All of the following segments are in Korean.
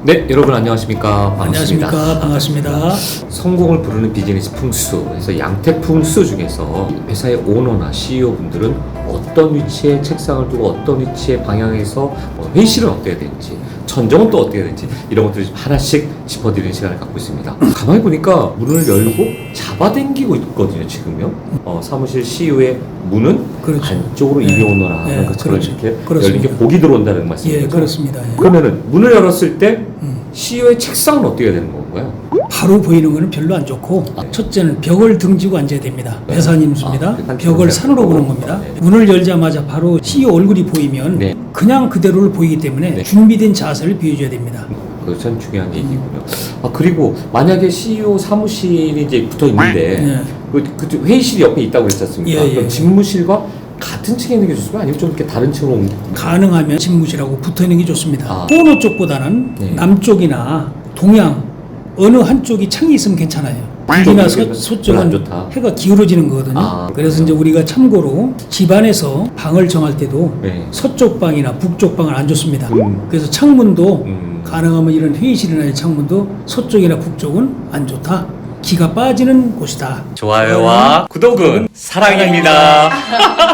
네, 여러분 안녕하십니까? 반갑습니다. 안녕하십니까? 반갑습니다. 성공을 부르는 비즈니스 풍수, 그래서 양택 풍수 중에서 회사의 오너나 CEO 분들은 어떤 위치에 책상을 두고 어떤 위치의 방향에서 회의실은 어떻게 되는지, 천정은 또 어떻게 되는지 이런 것들을 하나씩 짚어드리는 시간을 갖고 있습니다. 가만히 보니까 문을 열고 잡아당기고 있거든요, 지금요. 사무실 CEO의 문은 그렇죠. 안쪽으로 네. 이리 오너라 하는 네, 것처럼 그렇죠. 이렇게 그렇습니다. 열린 게 복이 들어온다는 말씀이죠. 예, 그렇습니다. 예. 그러면은 문을 열었을 때 CEO의 책상은 어떻게 되는 건가요? 바로 보이는 거는 별로 안 좋고 첫째는 벽을 등지고 앉아야 됩니다. 네. 배산임수입니다. 벽을 산으로 보는 겁니다. 네. 문을 열자마자 바로 CEO 얼굴이 보이면 네. 그냥 그대로를 보이기 때문에 네. 준비된 자세를 비워줘야 됩니다. 그거 참 중요한 얘기군요. 그리고 만약에 CEO 사무실이 이제 붙어 있는데 네. 그 회의실이 옆에 있다고 그랬지 않습니까? 예, 예. 그럼 집무실과 같은 층에 있는 게 좋습니까? 아니면 좀 이렇게 다른 층으로 가능하면 집무실하고 붙어 있는 게 좋습니다. 호노 쪽보다는 네. 남쪽이나 동양 어느 한쪽이 창이 있으면 괜찮아요. 북이나 별로 안 서쪽은 좋다. 해가 기울어지는 거거든요. 그래서 이제 우리가 참고로 집안에서 방을 정할 때도 네. 서쪽 방이나 북쪽 방은 안 좋습니다. 음. 그래서 창문도 음. 가능하면 이런 회의실이나 창문도 서쪽이나 북쪽은 안 좋다. 기가 빠지는 곳이다. 좋아요와 구독은 사랑입니다.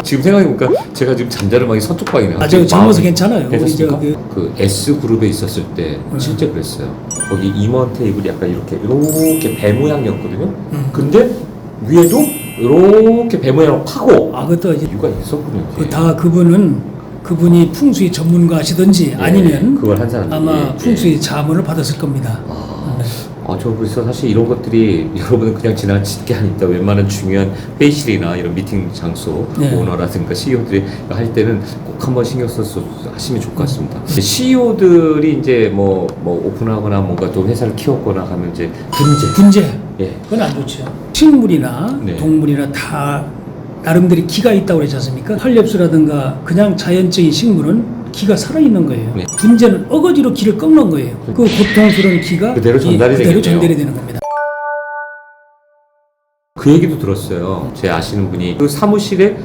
지금 생각해보니까 제가 지금 잠자르방이 서쪽 방이네요. 저 젊어서 괜찮아요. 괜찮습니까? 우리 그 S그룹에 있었을 때 실제 그랬어요. 거기 임원 테이블이 약간 이렇게 배 모양이었거든요. 근데 위에도 이렇게 배 모양으로 파고 그것도 이제 이유가 있었군요. 다 그분이 풍수의 전문가시든지 아니면 그걸 한 사람들이 아마 풍수의 자문을 받았을 겁니다. 저 그래서 사실 이런 것들이 여러분은 그냥 지나치게 하니까 웬만한 중요한 회의실이나 이런 미팅 장소 네. 오너라든가 CEO들이 할 때는 꼭 한번 신경 써서 하시면 좋을 것 같습니다. CEO들이 이제 뭐 오픈하거나 뭔가 또 회사를 키웠거나 하면 이제 분재. 예. 그건 안 좋죠. 식물이나 네. 동물이나 다 나름대로 기가 있다고 그러지 않습니까? 활엽수라든가 그냥 자연적인 식물은 기가 살아있는 거예요. 네. 분재는 어거지로 기를 꺾는 거예요. 그 고통스러운 기가 그대로 전달이 그대로 되겠네요. 전달이 되는 겁니다. 그 얘기도 들었어요. 제 아시는 분이 그 사무실에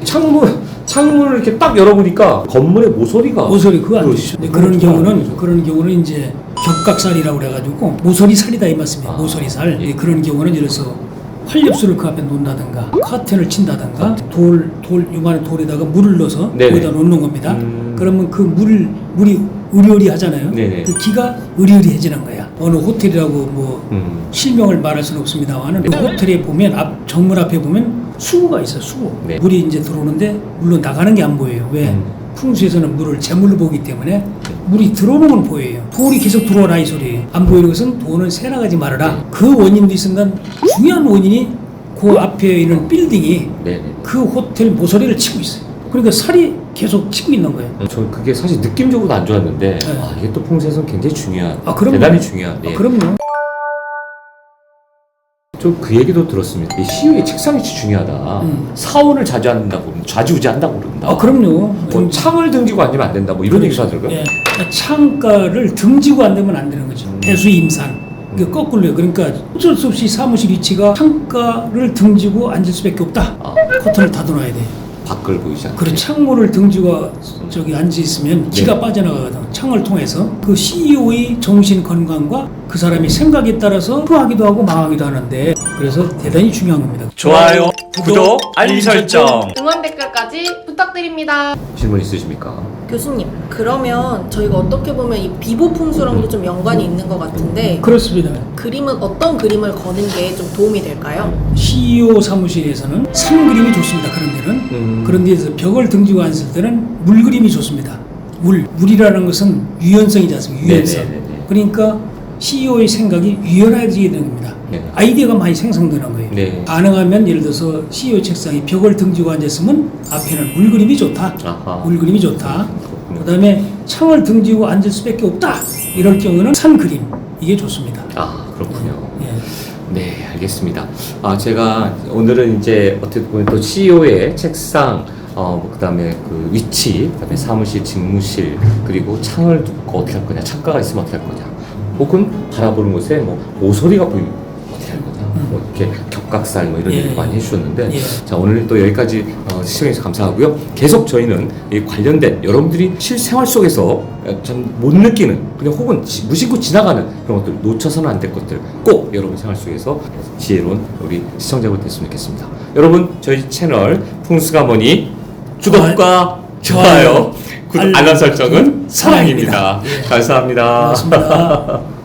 창문을 이렇게 딱 열어보니까 건물의 모서리가 그거 안 좋죠. 그런 경우는 이제 격각살이라고 그래가지고 모서리살이다 이 말씀이에요. 모서리살. 예. 그런 경우는 예를 들어서 활엽수를 그 앞에 놓는다든가 커튼을 친다든가 요만한 돌에다가 물을 넣어서 네네. 거기다 놓는 겁니다. 그러면 그 물이 으리으리하잖아요. 네네. 그 기가 으리으리해지는 거야. 어느 호텔이라고 실명을 말할 수는 없습니다만은 그 호텔에 보면 정문 앞에 보면 수구가 있어요. 수구. 네. 물이 이제 들어오는데 물론 나가는 게 안 보여요. 왜? 풍수에서는 물을 제물로 보기 때문에 물이 들어오는 건 보여요. 돌이 계속 들어오라 이 소리예요. 안 보이는 것은 돈을 새나가지 말아라. 그 원인도 있으면 중요한 원인이 그 앞에 있는 빌딩이 네네. 그 호텔 모서리를 치고 있어요. 그러니까 살이 계속 치고 있는 거예요. 저 그게 사실 느낌적으로도 안 좋았는데 네. 이게 또 풍수에서는 굉장히 중요한 그럼요. 대단히 중요한 그럼요. 좀 그 얘기도 들었습니다. 이 CEO의 책상 위치 중요하다. 사원을 자주 한다고 좌지우지한다고 그런다. 그럼요. 창을 등지고 앉으면 안 된다. 뭐 이런 얘기도 하더라고요. 예. 창가를 등지고 앉으면 안 되는 거죠. 배수임산. 그 거꾸로요. 그러니까 어쩔 수 없이 사무실 위치가 창가를 등지고 앉을 수밖에 없다. 커튼을 닫아놔야 돼. 밖을 보이지 않게. 그리고 창문을 등지고 앉아 있으면 기가 네. 빠져나가거든. 창을 통해서 그 CEO의 정신 건강과 그 사람의 생각에 따라서 후하기도 하고 망하기도 하는데 그래서 대단히 중요한 겁니다. 좋아요, 구독, 알림 설정. 응원 댓글까지 부탁드립니다. 질문 있으십니까? 교수님, 그러면 저희가 어떻게 보면 이 비보 풍수랑도 좀 연관이 있는 것 같은데 그렇습니다. 그림은 어떤 그림을 거는 게 좀 도움이 될까요? CEO 사무실에서는 산 그림이 좋습니다. 그런 데는. 그런 데에서 벽을 등지고 앉을 때는 물 그림이 좋습니다. 물이라는 것은 유연성이지 않습니까? 유연성. 네네네네. 그러니까 CEO의 생각이 유연해지게 되는 겁니다. 네. 아이디어가 많이 생성되는 거예요. 네. 가능하면 예를 들어서 CEO 책상에 벽을 등지고 앉았으면 앞에는 물 그림이 좋다. 아하. 물 그림이 좋다. 그렇군요. 그 다음에 창을 등지고 앉을 수밖에 없다. 이럴 경우는 산 그림. 이게 좋습니다. 그렇군요. 예. 네, 알겠습니다. 제가 오늘은 이제 어떻게 보면 또 CEO의 책상, 그다음에 그 위치, 그다음에 사무실, 집무실, 그리고 창을 두고 어떻게 할 거냐, 창가가 있으면 어떻게 할 거냐, 혹은 바라보는 곳에 모서리가 보이면 어떻게 할 거냐, 뭐 이렇게 격각살 뭐 이런 예. 얘기 많이 해주셨는데 예. 자 오늘 또 여기까지 시청해주셔서 감사하고요. 계속 저희는 이 관련된 여러분들이 실생활 속에서 참 못 느끼는 그냥 혹은 무심코 지나가는 그런 것들 놓쳐서는 안 될 것들 꼭 여러분 생활 속에서 지혜로운 우리 시청자분 됐으면 좋겠습니다. 여러분 저희 채널 풍수가 뭐니 구독과 좋아요, 알람 설정은 사랑입니다. 예. 감사합니다. 고맙습니다.